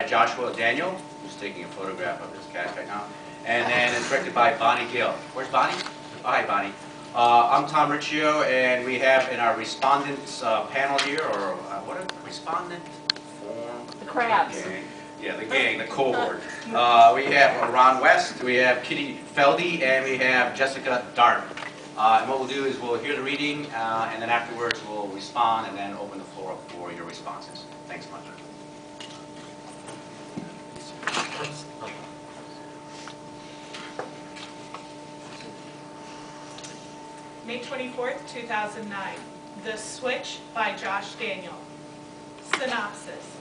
Joshua Daniel, who's taking a photograph of this cast right now. And then it's directed by Bonnie Gill. Where's Bonnie? Oh, hi, Bonnie. I'm Tom Riccio, and we have in our respondents panel here, or what a respondent form? The crabs. Gang. Yeah, the gang, the cohort. We have Ron West, we have Kitty Feldy, and we have Jessica Dart. And what we'll do is we'll hear the reading, and then afterwards we'll respond, and then open the floor up for your responses. Thanks much. May 24th, 2009. The Switch by Josh Daniel. Synopsis.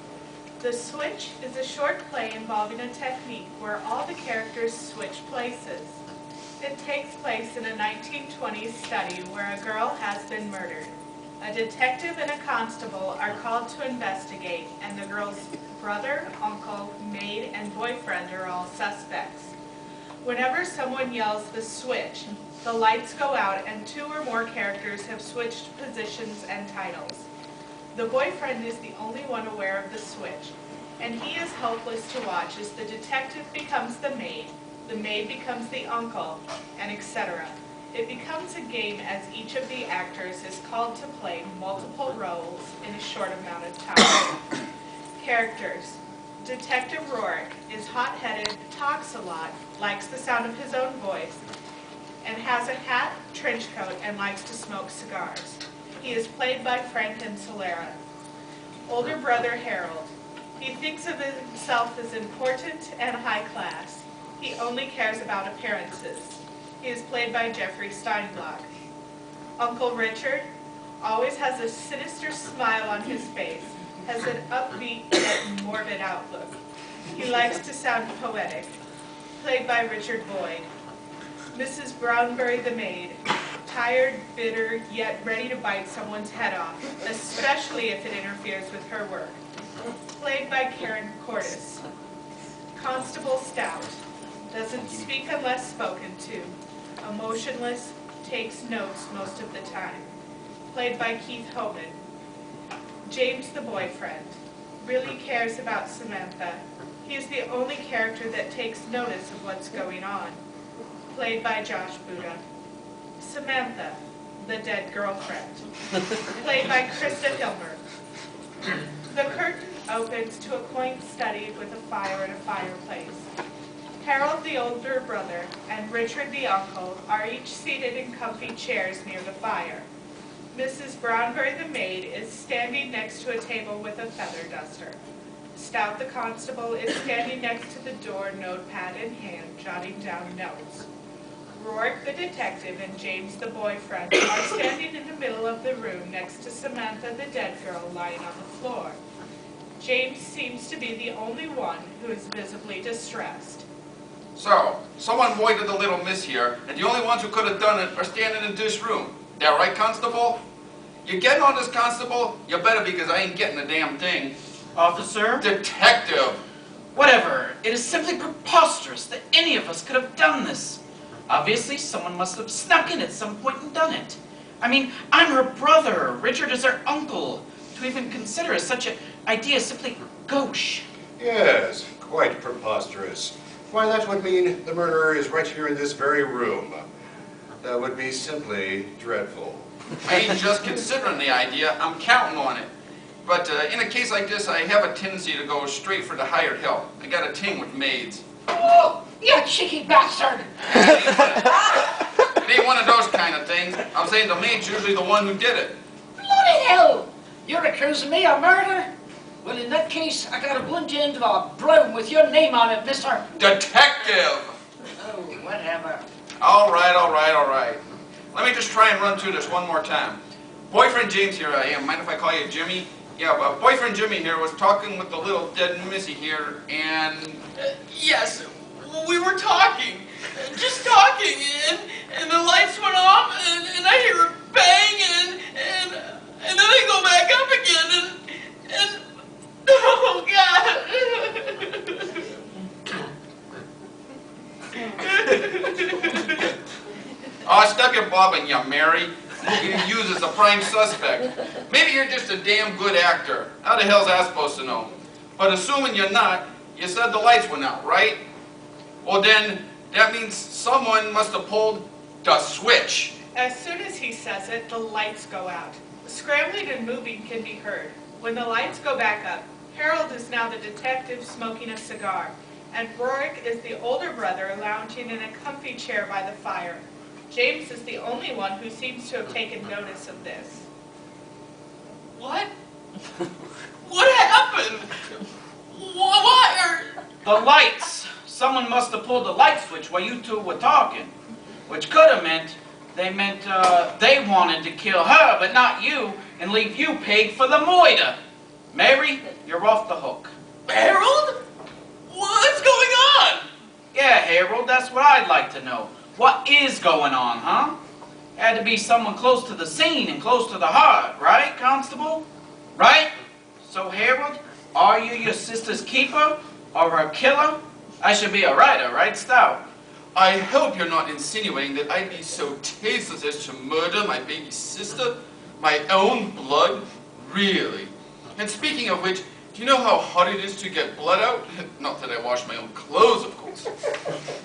The Switch is a short play involving a technique where all the characters switch places. It takes place in a 1920s study where a girl has been murdered. A detective and a constable are called to investigate, and the girl's brother, uncle, maid, and boyfriend are all suspects. Whenever someone yells the switch, the lights go out and two or more characters have switched positions and titles. The boyfriend is the only one aware of the switch, and he is helpless to watch as the detective becomes the maid becomes the uncle, and etc. It becomes a game as each of the actors is called to play multiple roles in a short amount of time. Characters. Detective Rourke is hot-headed, talks a lot, likes the sound of his own voice, and has a hat, trench coat, and likes to smoke cigars. He is played by Frank Insolera. Older brother Harold. He thinks of himself as important and high class. He only cares about appearances. He is played by Jeffrey Steinblock. Uncle Richard always has a sinister smile on his face, has an upbeat yet morbid outlook. He likes to sound poetic. Played by Richard Boyd. Mrs. Brownbury the maid, tired, bitter, yet ready to bite someone's head off, especially if it interferes with her work. Played by Karen Cordes. Constable Stout, doesn't speak unless spoken to, emotionless, takes notes most of the time. Played by Keith Homan. James the boyfriend, really cares about Samantha. He is the only character that takes notice of what's going on. Played by Josh Buda. Samantha, the dead girlfriend. Played by Krista Hilmer. The curtain opens to a quaint study with a fire and a fireplace. Harold, the older brother, and Richard, the uncle, are each seated in comfy chairs near the fire. Mrs. Brownbury, the maid, is standing next to a table with a feather duster. Stout, the constable, is standing next to the door, notepad in hand, jotting down notes. Rourke, the detective, and James, the boyfriend, are standing in the middle of the room next to Samantha, the dead girl, lying on the floor. James seems to be the only one who is visibly distressed. So, someone voided the little miss here, and the only ones who could have done it are standing in this room. That right, Constable? You getting on this, Constable? You better, because I ain't getting a damn thing. Officer? Detective! Whatever. It is simply preposterous that any of us could have done this. Obviously, someone must have snuck in at some point and done it. I mean, I'm her brother. Richard is her uncle. To even consider such an idea is simply gauche. Yes, quite preposterous. Why, that would mean the murderer is right here in this very room. That would be simply dreadful. I ain't just considering the idea, I'm counting on it. But in a case like this, I have a tendency to go straight for the hired help. I got a ting with maids. Oh, you cheeky bastard! It ain't one of those kind of things. I'm saying the maid's usually the one who did it. Bloody hell! You're accusing me of murder? Well, in that case, I got a blunt end of a broom with your name on it, mister. Detective! Oh, whatever. All right, all right, all right. Let me just try and run through this one more time. Boyfriend James here I am. Mind if I call you Jimmy? Yeah, but boyfriend Jimmy here was talking with the little dead Missy here, and... Yes, we were talking. Just talking, and the lights went off, and I hear a bang, and then they go back up again, and oh, God. Oh, stop your bobbing, you Mary. I'm going to use as a prime suspect. Maybe you're just a damn good actor. How the hell's I supposed to know? But assuming you're not, You said the lights went out, right? Well then, that means someone must have pulled the switch. As soon as he says it, the lights go out. Scrambling and moving can be heard. When the lights go back up, Harold is now the detective smoking a cigar, and Rorik is the older brother lounging in a comfy chair by the fire. James is the only one who seems to have taken notice of this. What? What happened? Why are... The lights! Someone must have pulled the light switch while you two were talking. Which could have meant they wanted to kill her, but not you, and leave you paid for the moida. Mary, you're off the hook. Harold? What's going on? Yeah, Harold, that's what I'd like to know. What is going on, huh? Had to be someone close to the scene and close to the heart, right, Constable? Right? So, Harold, are you your sister's keeper or her killer? I should be a writer, right, Stout? I hope you're not insinuating that I'd be so tasteless as to murder my baby sister? My own blood? Really? And speaking of which, do you know how hard it is to get blood out? Not that I wash my own clothes, of course.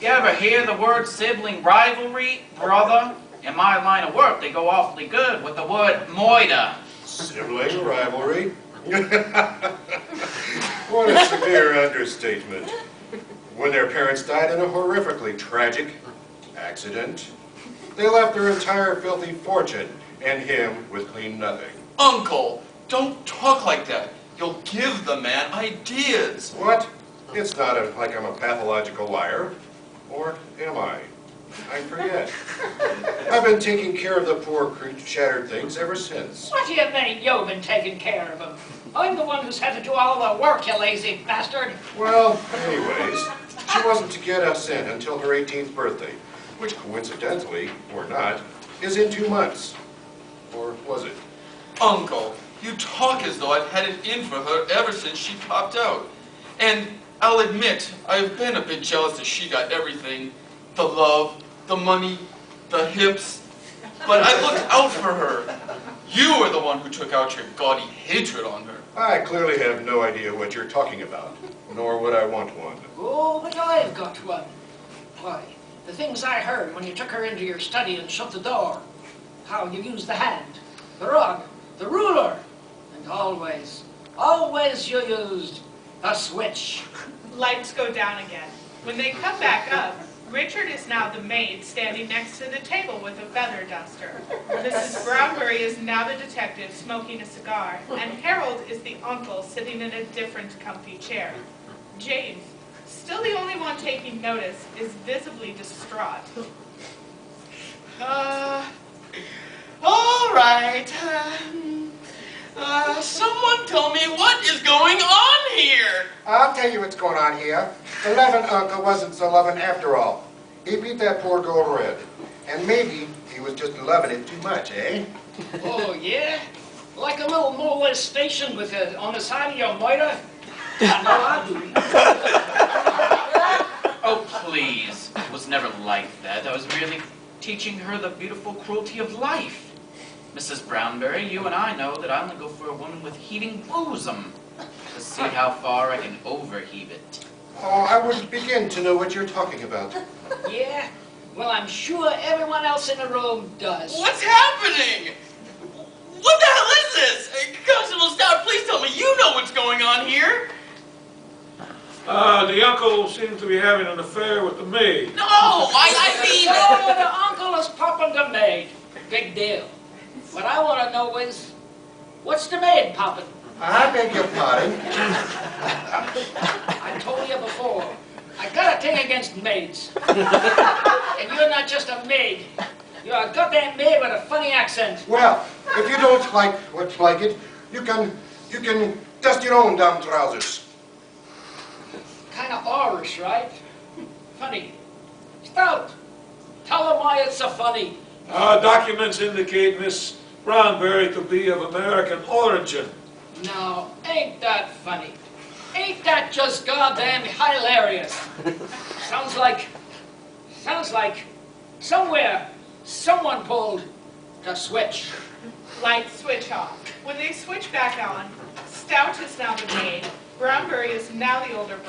You ever hear the word sibling rivalry, brother? In my line of work, they go awfully good with the word moida. Sibling rivalry? What a severe understatement. When their parents died in a horrifically tragic accident, they left their entire filthy fortune and him with clean nothing. Uncle, don't talk like that. You'll give the man ideas. What? It's not like I'm a pathological liar. Or am I? I forget. I've been taking care of the poor, shattered things ever since. What do you mean you've been taking care of him? I'm the one who's had to do all the work, you lazy bastard. Well, anyways, she wasn't to get us in until her 18th birthday, which coincidentally, or not, is in 2 months. Or was it? Uncle, you talk as though I've had it in for her ever since she popped out. And I'll admit, I've been a bit jealous that she got everything. The love, the money, the hips. But I looked out for her. You are the one who took out your gaudy hatred on her. I clearly have no idea what you're talking about, nor would I want one. Oh, but I've got one. Why, the things I heard when you took her into your study and shut the door. How you used the hand, the rod, the ruler, and always you used a switch. Lights go down again. When they come back up, Richard is now the maid standing next to the table with a feather duster. Mrs. Brownbury is now the detective smoking a cigar, and Harold is the uncle sitting in a different comfy chair. James, still the only one taking notice, is visibly distraught. All right. Someone tell me what is going on here. I'll tell you what's going on here. The loving uncle wasn't so loving after all. He beat that poor gold red. And maybe he was just loving it too much, eh? Oh, yeah? Like a little molestation with it on the side of your moida? I know I do. Oh, please. It was never like that. I was merely teaching her the beautiful cruelty of life. Mrs. Brownbury, you and I know that I only go for a woman with heaving bosom to see how far I can overheave it. Oh, I wouldn't begin to know what you're talking about. Yeah? Well, I'm sure everyone else in the room does. What's happening? What the hell is this? Constable Stout, please tell me you know what's going on here. The uncle seems to be having an affair with the maid. No, I mean... Oh, the uncle is popping the maid. Big deal. What I want to know is, what's the maid popping? I beg your pardon. I told you before, I got a thing against maids. And you're not just a maid. You're a goddamn maid with a funny accent. Well, if you don't like what's like it, you can dust your own damn trousers. Kind of Irish, right? Funny. Stout, tell them why it's so funny. Documents indicate Miss Brownbury to be of American origin. No, ain't that funny? Ain't that just goddamn hilarious? Sounds like somewhere someone pulled the switch. Lights switch off. When they switch back on, Stout is now the maid, Brownbury is now the older brother.